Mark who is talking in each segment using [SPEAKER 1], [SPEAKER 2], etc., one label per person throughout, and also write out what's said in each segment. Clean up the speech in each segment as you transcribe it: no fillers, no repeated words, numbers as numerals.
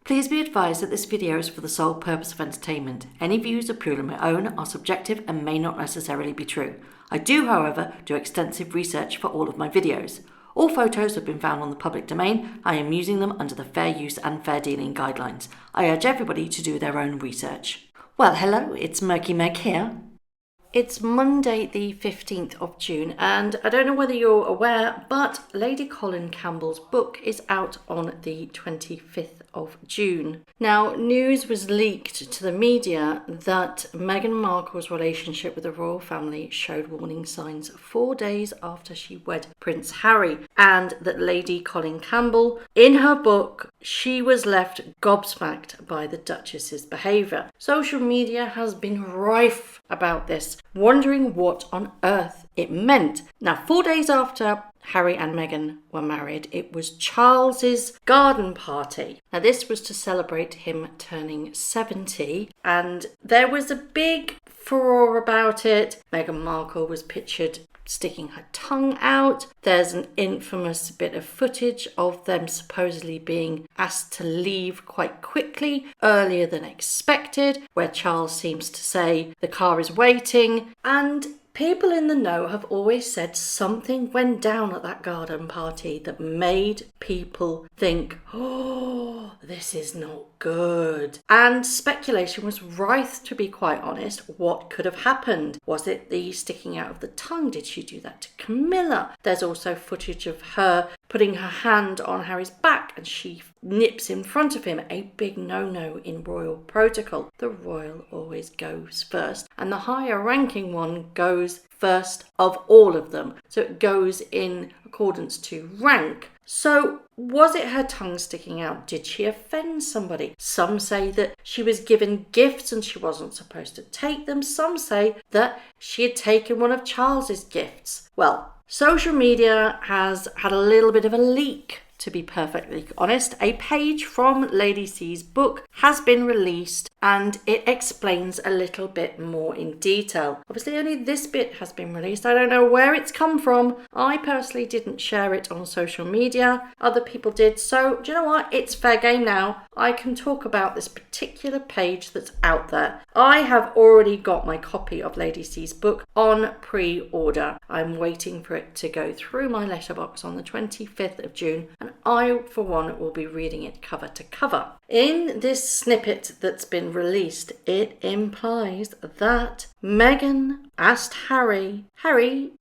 [SPEAKER 1] Please be advised that this video is for the sole purpose of entertainment. Any views are purely my own, are subjective and may not necessarily be true. I do, however, do extensive research for all of my videos. All photos have been found on the public domain. I am using them under the fair use and fair dealing guidelines. I urge everybody to do their own research. Well, hello, it's Murky Meg here. It's Monday the 15th of June and I don't know whether you're aware, but Lady Colin Campbell's book is out on the 25th of June. Now, news was leaked to the media that Meghan Markle's relationship with the royal family showed warning signs 4 days after she wed Prince Harry, and that Lady Colin Campbell, in her book, she was left gobsmacked by the Duchess's behaviour. Social media has been rife about this, wondering what on earth it meant. Now, 4 days after Harry and Meghan were married, it was Charles's garden party. Now, this was to celebrate him turning 70, and there was a big furore about it. Meghan Markle was pictured sticking her tongue out. There's an infamous bit of footage of them supposedly being asked to leave quite quickly, earlier than expected, where Charles seems to say the car is waiting, and people in the know have always said something went down at that garden party that made people think, oh, this is not good. And speculation was rife, to be quite honest. What could have happened? Was it the sticking out of the tongue? Did she do that to Camilla? There's also footage of her putting her hand on Harry's back and she nips in front of him. A big no-no in royal protocol. The royal always goes first, and the higher ranking one goes first of all of them. So it goes in accordance to rank. So was it her tongue sticking out? Did she offend somebody? Some say that she was given gifts and she wasn't supposed to take them. Some say that she had taken one of Charles's gifts. Well, social media has had a little bit of a leak, to be perfectly honest. A page from Lady C's book has been released and it explains a little bit more in detail. Obviously, only this bit has been released. I don't know where it's come from. I personally didn't share it on social media. Other people did. So, do you know what? It's fair game now. I can talk about this particular page that's out there. I have already got my copy of Lady C's book on pre-order. I'm waiting for it to go through my letterbox on the 25th of June, and I, for one, will be reading it cover to cover. In this snippet that's been released, it implies that Meghan asked Harry,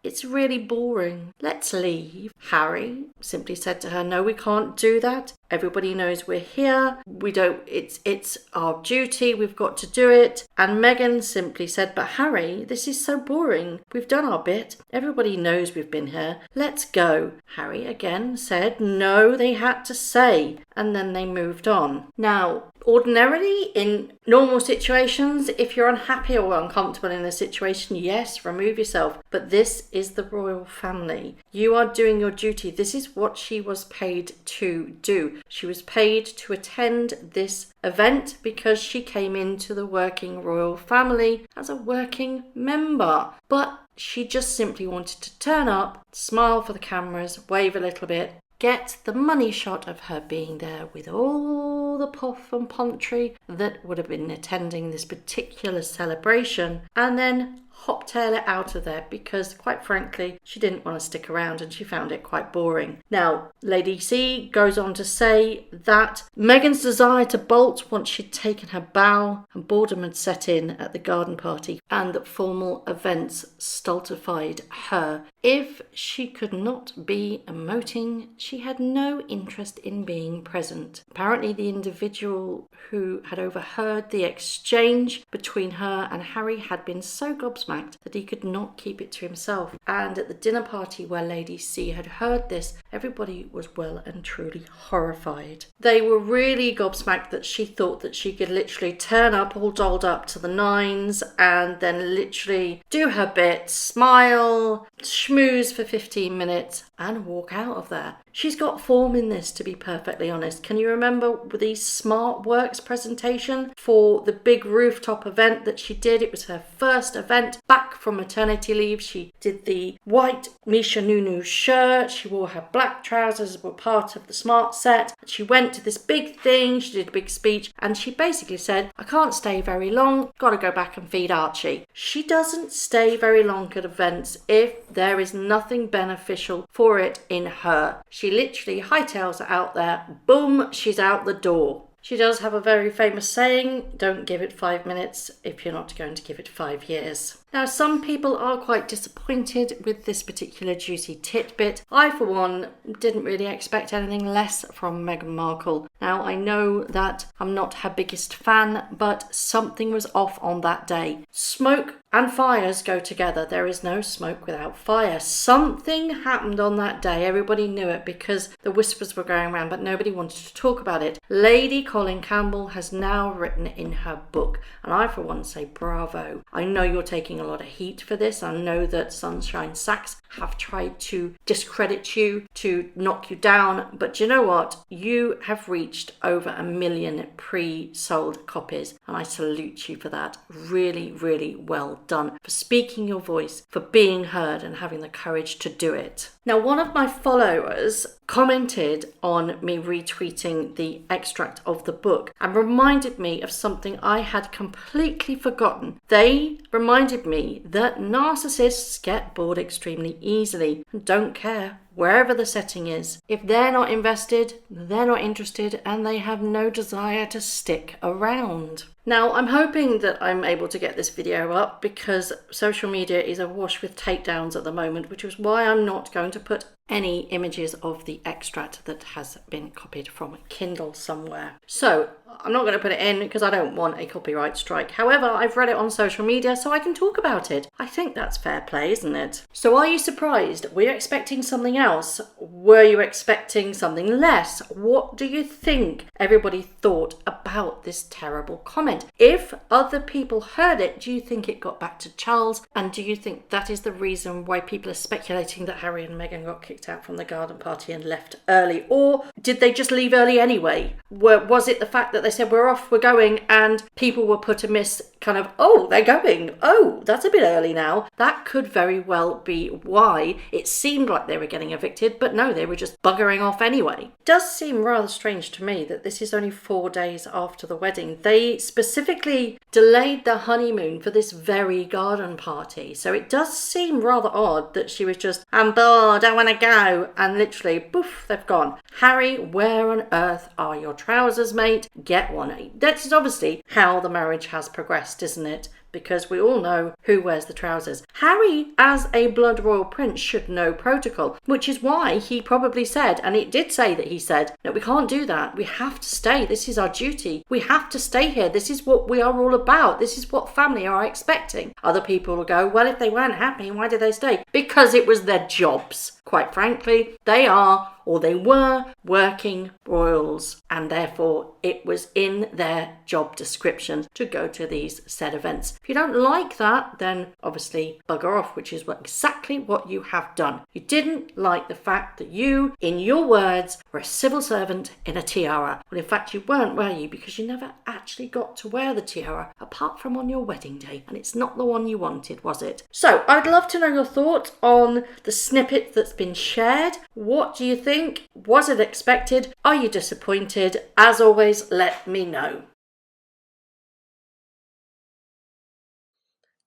[SPEAKER 1] it's really boring. Let's leave. Harry simply said to her, no, we can't do that. Everybody knows we're here. It's our duty. We've got to do it. And Meghan simply said, but Harry, this is so boring. We've done our bit. Everybody knows we've been here. Let's go. Harry again said, no, they had to say. And then they moved on. Now, ordinarily, in normal situations, if you're unhappy or uncomfortable in a situation, yes, remove yourself. But this is the royal family. You are doing your duty. This is what she was paid to do. She was paid to attend this event because she came into the working royal family as a working member. But she just simply wanted to turn up, smile for the cameras, wave a little bit, get the money shot of her being there with all the puff and puntry that would have been attending this particular celebration, and then hoptail it out of there because, quite frankly, she didn't want to stick around and she found it quite boring. Now, Lady C goes on to say that Meghan's desire to bolt once she'd taken her bow and boredom had set in at the garden party, and that formal events stultified her. If she could not be emoting, she had no interest in being present. Apparently, the individual who had overheard the exchange between her and Harry had been so gobsmacked that he could not keep it to himself. And at the dinner party where Lady C had heard this, everybody was well and truly horrified. They were really gobsmacked that she thought that she could literally turn up all dolled up to the nines and then literally do her bit, smile, schmooze for 15 minutes and walk out of there. She's got form in this, to be perfectly honest. Can you remember the Smart Works presentation for the big rooftop event that she did? It was her first event went back from maternity leave. She did the white Misha Nunu shirt. She wore her black trousers, were part of the smart set. She went to this big thing. She did a big speech and she basically said, I can't stay very long. Got to go back and feed Archie. She doesn't stay very long at events if there is nothing beneficial for it in her. She literally hightails it out there. Boom, she's out the door. She does have a very famous saying, don't give it 5 minutes if you're not going to give it 5 years. Now, some people are quite disappointed with this particular juicy tidbit. I, for one, didn't really expect anything less from Meghan Markle. Now, I know that I'm not her biggest fan, but something was off on that day. Smoke and fires go together. There is no smoke without fire. Something happened on that day. Everybody knew it because the whispers were going around, but nobody wanted to talk about it. Lady Colin Campbell has now written in her book, and I, for one, say bravo. I know you're taking a lot of heat for this. I know that Sunshine Sachs have tried to discredit you, to knock you down, but you know what? You have reached over 1 million pre-sold copies, and I salute you for that. Really, really well done for speaking your voice, for being heard and having the courage to do it. Now, one of my followers commented on me retweeting the extract of the book and reminded me of something I had completely forgotten. They reminded me that narcissists get bored extremely easily and don't care wherever the setting is. If they're not invested, they're not interested, and they have no desire to stick around. Now, I'm hoping that I'm able to get this video up because social media is awash with takedowns at the moment, which is why I'm not going to put any images of the extract that has been copied from Kindle somewhere. So I'm not going to put it in because I don't want a copyright strike. However, I've read it on social media so I can talk about it. I think that's fair play, isn't it? So are you surprised? Were you expecting something else? Were you expecting something less? What do you think everybody thought about this terrible comment? If other people heard it, do you think it got back to Charles? And do you think that is the reason why people are speculating that Harry and Meghan got kicked out from the garden party and left early? Or did they just leave early anyway? Was it the fact that they said, we're off, we're going, and people were put amiss, kind of, oh, they're going, oh, that's a bit early now? That could very well be why it seemed like they were getting evicted, but no, they were just buggering off anyway. It does seem rather strange to me that this is only 4 days after the wedding. They specifically delayed the honeymoon for this very garden party, so it does seem rather odd that she was just, I'm bored, I want to go, and literally, poof, they've gone. Harry, where on earth are your trousers, mate? Get one. That is obviously how the marriage has progressed, isn't it? Because we all know who wears the trousers. Harry, as a blood royal prince, should know protocol, which is why he probably said, and it did say that he said, no, we can't do that. We have to stay. This is our duty. We have to stay here. This is what we are all about. This is what family are expecting. Other people will go, well, if they weren't happy, why did they stay? Because it was their jobs. Quite frankly, they are, or they were, working royals, and therefore it was in their job description to go to these said events. If you don't like that, then obviously bugger off, which is exactly what you have done. You didn't like the fact that you, in your words, were a civil servant in a tiara. Well, in fact, you weren't, were you? Because you never actually got to wear the tiara, apart from on your wedding day, and it's not the one you wanted, was it? So, I'd love to know your thoughts on the snippet that's been shared. What do you think? Was it expected? Are you disappointed? As always, let me know.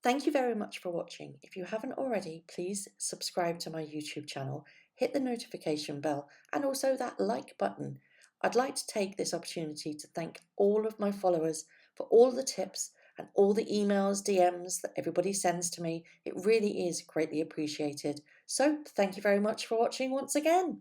[SPEAKER 1] Thank you very much for watching. If you haven't already, please subscribe to my YouTube channel, hit the notification bell, and also that like button. I'd like to take this opportunity to thank all of my followers for all the tips and all the emails, DMs that everybody sends to me. It really is greatly appreciated. So thank you very much for watching once again.